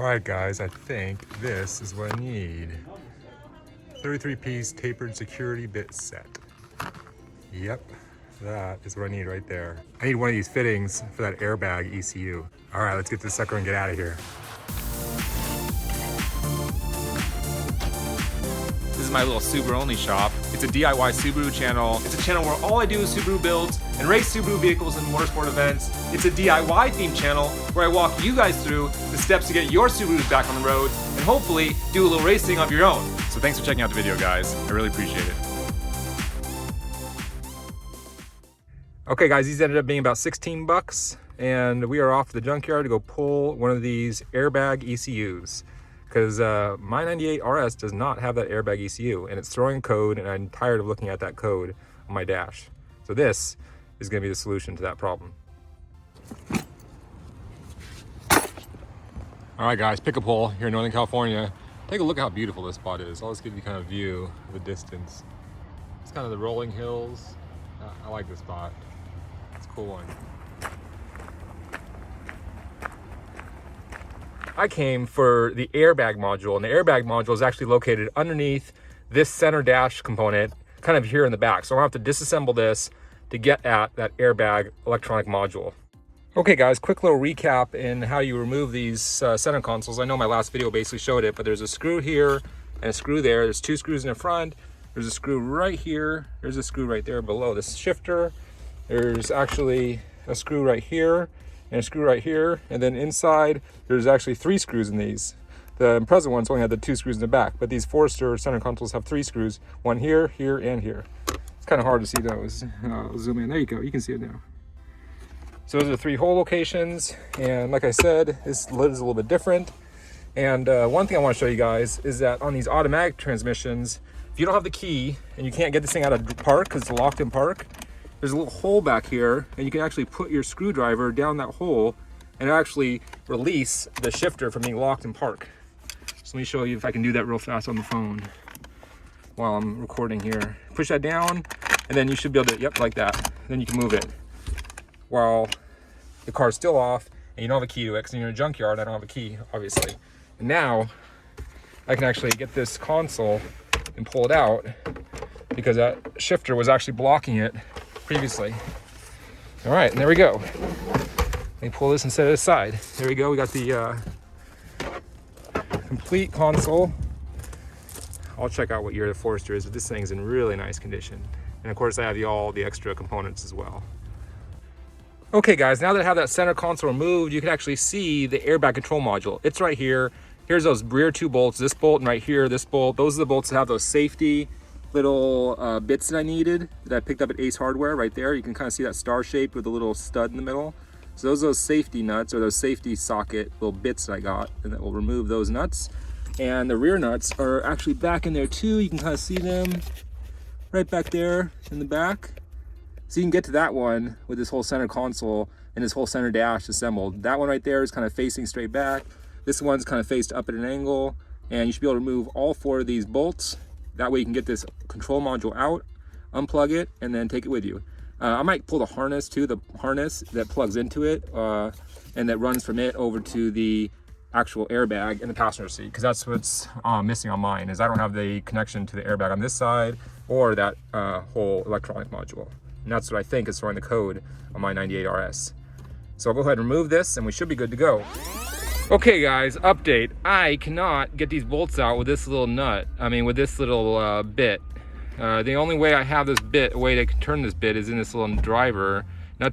right, guys, I think this is what I need. 33-piece tapered security bit set. Yep, that is what I need right there. I need one of these fittings for that airbag ECU. All right, let's get this sucker and get out of here. This is my little SubaruONLY shop. It's a DIY Subaru channel. It's a channel where all I do is Subaru builds and race Subaru vehicles in motorsport events. It's a DIY themed channel where I walk you guys through the steps to get your Subarus back on the road and hopefully do a little racing of your own. So thanks for checking out the video, guys. I really appreciate it. Okay, guys, these ended up being about 16 bucks, and we are off to the junkyard to go pull one of these airbag ECUs. Because my 98 RS does not have that airbag ECU, and it's throwing code, and I'm tired of looking at that code on my dash. So this is going to be the solution to that problem. All right, guys, pick a pole here in Northern California. Take a look at how beautiful this spot is. I'll just give you kind of a view of the distance. It's kind of the rolling hills. I like this spot. It's a cool one. I came for the airbag module, and the airbag module is actually located underneath this center dash component, kind of here in the back. So I'll have to disassemble this to get at that airbag electronic module. Okay, guys, quick little recap in how you remove these center consoles. I know my last video basically showed it, but there's a screw here and a screw there. There's two screws in the front. There's a screw right here. There's a screw right there below this shifter. There's actually a screw right here and a screw right here, and then inside there's actually 3 screws in these. The Impreza ones only had the 2 screws in the back, but these Forester center consoles have 3 screws, one here, here, and here. It's kind of hard to see those. I'll zoom in. There you go. You can see it now. So those are the 3 hole locations, and like I said, this lid is a little bit different. And one thing I want to show you guys is that on these automatic transmissions, if you don't have the key and you can't get this thing out of park because it's locked in park, there's a little hole back here, and you can actually put your screwdriver down that hole and actually release the shifter from being locked in park. So let me show you if I can do that real fast on the phone while I'm recording here. Push that down, and then you should be able to, yep, like that. Then you can move it while the car's still off and you don't have a key to it, because you're in a junkyard. I don't have a key, obviously. And now I can actually get this console and pull it out because that shifter was actually blocking it previously. All right, and there we go. Let me pull this and set it aside. There we go. We got the complete console. I'll check out what year the Forester is, but this thing's in really nice condition. And of course, I have all the extra components as well. Okay, guys, now that I have that center console removed, you can actually see the airbag control module. It's right here. Here's those rear 2 bolts, this bolt, and right here, this bolt. Those are the bolts that have those safety little bits that I needed, that I picked up at Ace Hardware right there. You can kind of see that star shape with a little stud in the middle. So those are those safety nuts, or those safety socket little bits that I got, and that will remove those nuts. And the rear nuts are actually back in there too. You can kind of see them right back there in the back. So you can get to that one with this whole center console and this whole center dash assembled. That one right there is kind of facing straight back. This one's kind of faced up at an angle, and you should be able to remove all 4 of these bolts. That way you can get this control module out, unplug it, and then take it with you. I might pull the harness too, the harness that plugs into it, and that runs from it over to the actual airbag in the passenger seat, because that's what's missing on mine, is I don't have the connection to the airbag on this side or that whole electronic module. And that's what I think is throwing the code on my 98 RS. So I'll go ahead and remove this, and we should be good to go. Okay, guys, update. I cannot get these bolts out with this little nut. I mean, with this little bit. The only way I have this bit, a way to turn this bit, is in this little nut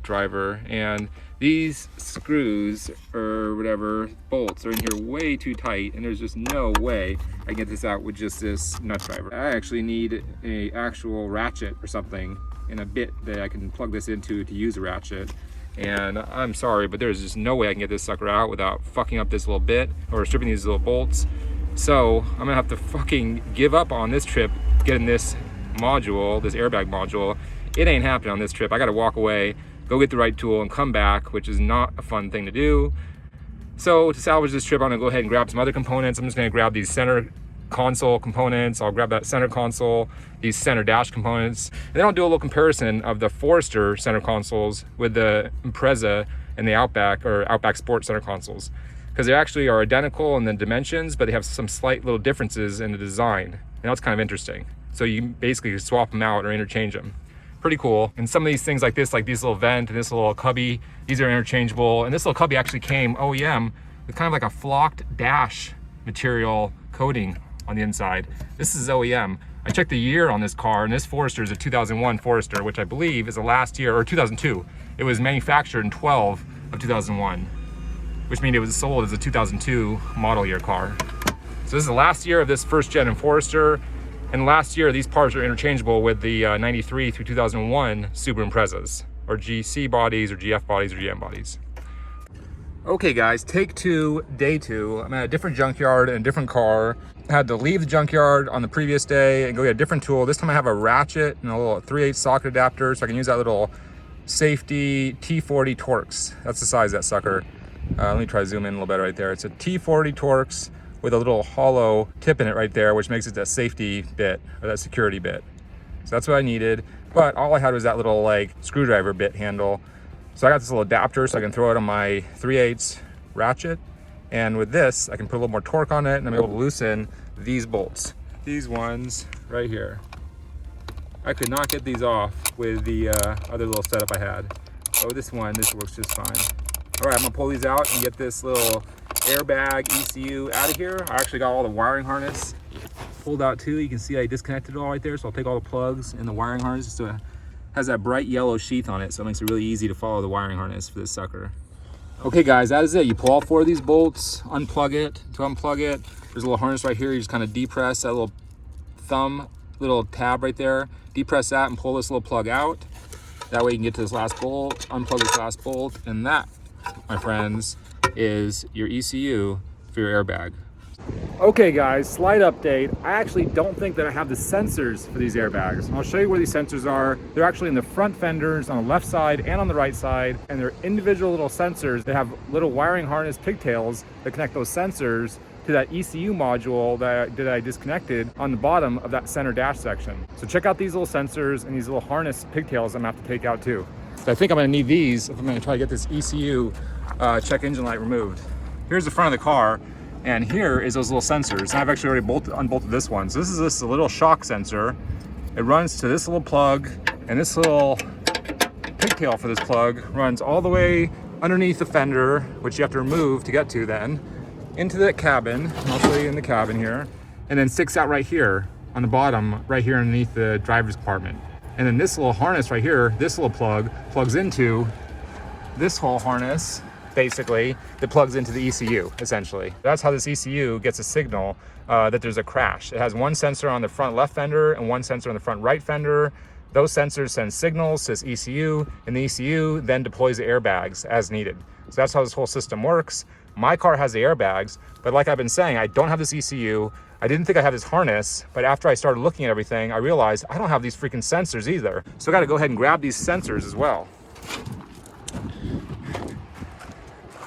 driver. And these screws, or whatever, bolts are in here way too tight, and there's just no way I can get this out with just this nut driver. I actually need a actual ratchet or something, and a bit that I can plug this into to use a ratchet. And I'm sorry, but there's just no way I can get this sucker out without fucking up this little bit or stripping these little bolts. So I'm gonna have to fucking give up on this trip, getting this module, this airbag module. It ain't happening on this trip. I gotta walk away, go get the right tool, and come back, which is not a fun thing to do. So to salvage this trip, I'm gonna go ahead and grab some other components. I'm just gonna grab these center console components. I'll grab that center console, these center dash components, and then I'll do a little comparison of the Forester center consoles with the Impreza and the Outback or Outback Sport center consoles. because they actually are identical in the dimensions, but they have some slight little differences in the design. And that's kind of interesting. So you basically swap them out or interchange them. Pretty cool. And some of these things like this, like these little vent and this little cubby, these are interchangeable. And this little cubby actually came OEM with kind of like a flocked dash material coating on the inside. This is OEM. I checked the year on this car, and this Forester is a 2001 Forester, which I believe is the last year, or 2002. It was manufactured in 12 of 2001, which means it was sold as a 2002 model year car. So this is the last year of this first gen in Forester, and last year these parts are interchangeable with the 93 through 2001 Subaru Imprezas, or GC bodies, or GF bodies, or GM bodies. Okay guys, take two, day two. I'm at a different junkyard in a different car. I had to leave the junkyard on the previous day and go get a different tool. This time I have a ratchet and a little 3/8 socket adapter, so I can use that little safety T40 Torx. That's the size of that sucker. Let me try to zoom in a little better right there. It's a T40 Torx with a little hollow tip in it right there, which makes it that safety bit, or that security bit. So that's what I needed. But all I had was that little like screwdriver bit handle. So I got this little adapter so I can throw it on my 3/8 ratchet. And with this, I can put a little more torque on it, and I'm able to loosen these bolts. These ones right here. I could not get these off with the other little setup I had. Oh, this works just fine. All right, I'm gonna pull these out and get this little airbag ECU out of here. I actually got all the wiring harness pulled out too. You can see I disconnected it all right there, so I'll take all the plugs and the wiring harness. So it has that bright yellow sheath on it, so it makes it really easy to follow the wiring harness for this sucker. Okay guys, that is it. You pull all 4 of these bolts, unplug it. To unplug it, there's a little harness right here. You just kind of depress that little thumb, little tab right there. Depress that and pull this little plug out. That way you can get to this last bolt, unplug this last bolt, and that, my friends, is your ECU for your airbag. Okay guys, slight update. I actually don't think that I have the sensors for these airbags. I'll show you where these sensors are. They're actually in the front fenders on the left side and on the right side, and they're individual little sensors that have little wiring harness pigtails that connect those sensors to that ECU module that I disconnected on the bottom of that center dash section. So check out these little sensors and these little harness pigtails I'm gonna have to take out too. So I think I'm gonna need these if I'm gonna try to get this ECU check engine light removed. Here's the front of the car, and here is those little sensors. And I've actually already unbolted this one. So this is this little shock sensor. It runs to this little plug, and this little pigtail for this plug runs all the way underneath the fender, which you have to remove to get to then, into the cabin. I'll show you in the cabin here, and then sticks out right here on the bottom, right here underneath the driver's compartment. And then this little harness right here, this little plug plugs into this whole harness, basically, that plugs into the ECU, essentially. That's how this ECU gets a signal that there's a crash. It has one sensor on the front left fender and one sensor on the front right fender. Those sensors send signals to this ECU, and the ECU then deploys the airbags as needed. So that's how this whole system works. My car has the airbags, but like I've been saying, I don't have this ECU. I didn't think I had this harness, but after I started looking at everything, I realized I don't have these freaking sensors either. So I gotta go ahead and grab these sensors as well.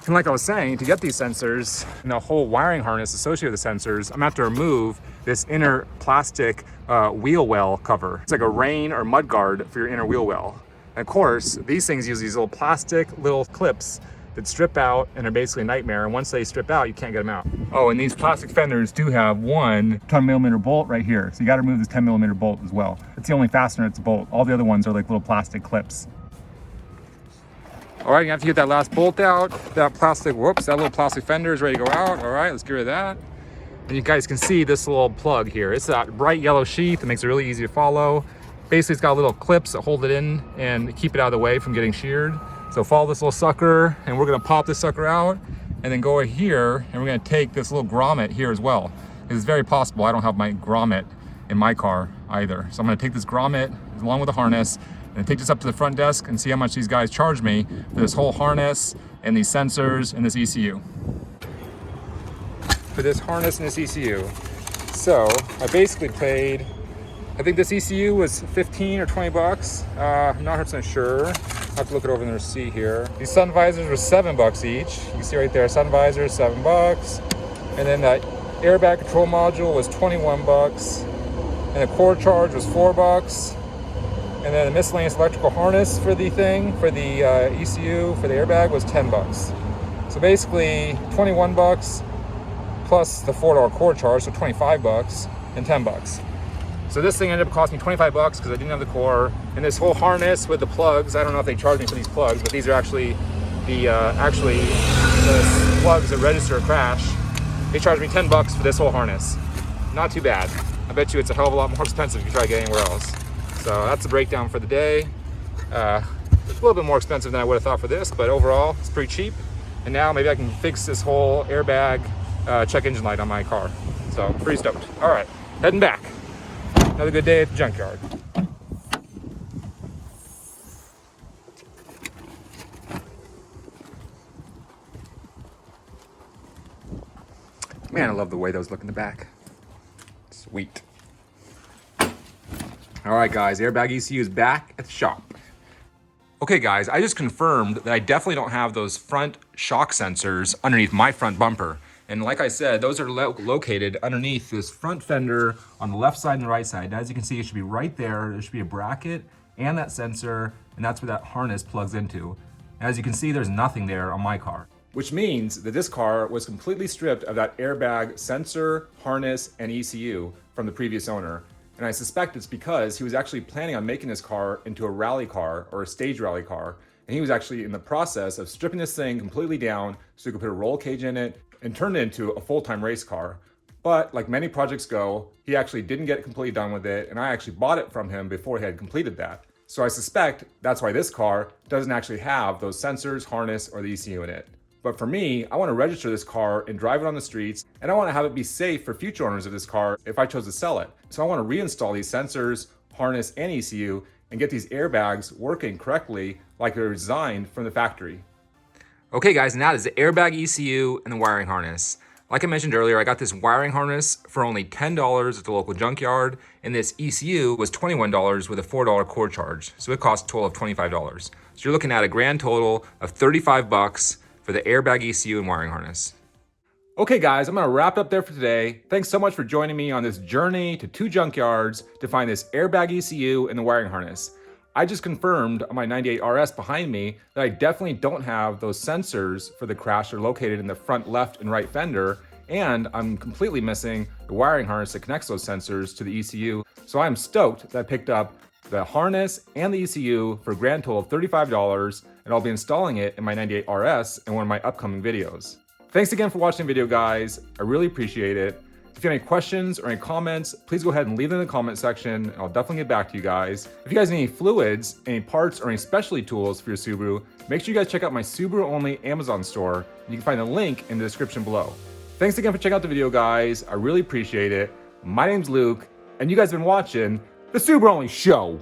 And like I was saying, to get these sensors and the whole wiring harness associated with the sensors, I'm gonna have to remove this inner plastic wheel well cover. It's like a rain or mud guard for your inner wheel well. And of course, these things use these little plastic little clips that strip out and are basically a nightmare. And once they strip out, you can't get them out. Oh, and these plastic fenders do have one 10mm bolt right here. So you gotta remove this 10mm bolt as well. It's the only fastener it's a bolt. All the other ones are like little plastic clips. All right, you have to get that last bolt out. That plastic, whoops, that little plastic fender is ready to go out. All right, let's get rid of that. And you guys can see this little plug here. It's that bright yellow sheath that makes it really easy to follow. Basically, it's got little clips that hold it in and keep it out of the way from getting sheared. So follow this little sucker, and we're gonna pop this sucker out, and then go over here, and we're gonna take this little grommet here as well. It's very possible I don't have my grommet in my car either. So I'm gonna take this grommet along with the harness, and take this up to the front desk and see how much these guys charge me for this whole harness and these sensors and this ECU. For this harness and this ECU. So I basically paid, I think this ECU was 15 or 20 bucks. I'm not 100% sure. I have to look it over in the receipt here. These sun visors were $7 each. You can see right there, sun visors, $7. And then that airbag control module was 21 bucks. And the cord charge was $4. And then the miscellaneous electrical harness for the thing, for the ECU, for the airbag was 10 bucks. So basically 21 bucks plus the $4 cord charge, so 25 bucks and 10 bucks. So this thing ended up costing me 25 bucks because I didn't have the core. And this whole harness with the plugs, I don't know if they charge me for these plugs, but these are actually the plugs that register a crash. They charged me 10 bucks for this whole harness. Not too bad. I bet you it's a hell of a lot more expensive if you try to get anywhere else. So that's the breakdown for the day. It's a little bit more expensive than I would have thought for this, but overall it's pretty cheap. And now maybe I can fix this whole airbag check engine light on my car. So pretty stoked. All right, heading back. Another good day at the junkyard. Man, I love the way those look in the back. Sweet. All right, guys, Airbag ECU is back at the shop. Okay, guys, I just confirmed that I definitely don't have those front shock sensors underneath my front bumper. And like I said, those are located underneath this front fender on the left side and the right side. And as you can see, it should be right there. There should be a bracket and that sensor, and that's where that harness plugs into. And as you can see, there's nothing there on my car. Which means that this car was completely stripped of that airbag sensor, harness, and ECU from the previous owner. And I suspect it's because he was actually planning on making this car into a rally car or a stage rally car. And he was actually in the process of stripping this thing completely down so he could put a roll cage in it and turn it into a full-time race car. But like many projects go, he actually didn't get completely done with it, and I actually bought it from him before he had completed that. So I suspect that's why this car doesn't actually have those sensors, harness, or the ECU in it. But for me, I want to register this car and drive it on the streets, and I want to have it be safe for future owners of this car if I chose to sell it. So I want to reinstall these sensors, harness, and ECU and get these airbags working correctly like they're designed from the factory. Okay guys, now there's the airbag ECU and the wiring harness. Like I mentioned earlier, I got this wiring harness for only $10 at the local junkyard, and this ECU was $21 with a $4 core charge. So it cost a total of $25. So you're looking at a grand total of 35 bucks for the airbag ECU and wiring harness. Okay guys, I'm gonna wrap it up there for today. Thanks so much for joining me on this journey to 2 junkyards to find this airbag ECU and the wiring harness. I just confirmed on my 98 RS behind me that I definitely don't have those sensors for the crash. They're located in the front left and right fender, and I'm completely missing the wiring harness that connects those sensors to the ECU. So I'm stoked that I picked up the harness and the ECU for a grand total of $35, and I'll be installing it in my 98 RS in one of my upcoming videos. Thanks again for watching the video, guys. I really appreciate it. If you have any questions or any comments, please go ahead and leave them in the comment section, and I'll definitely get back to you guys. If you guys need any fluids, any parts, or any specialty tools for your Subaru, make sure you guys check out my SubaruONLY Amazon store, and you can find the link in the description below. Thanks again for checking out the video, guys. I really appreciate it. My name's Luke, and you guys have been watching the SubaruONLY Show.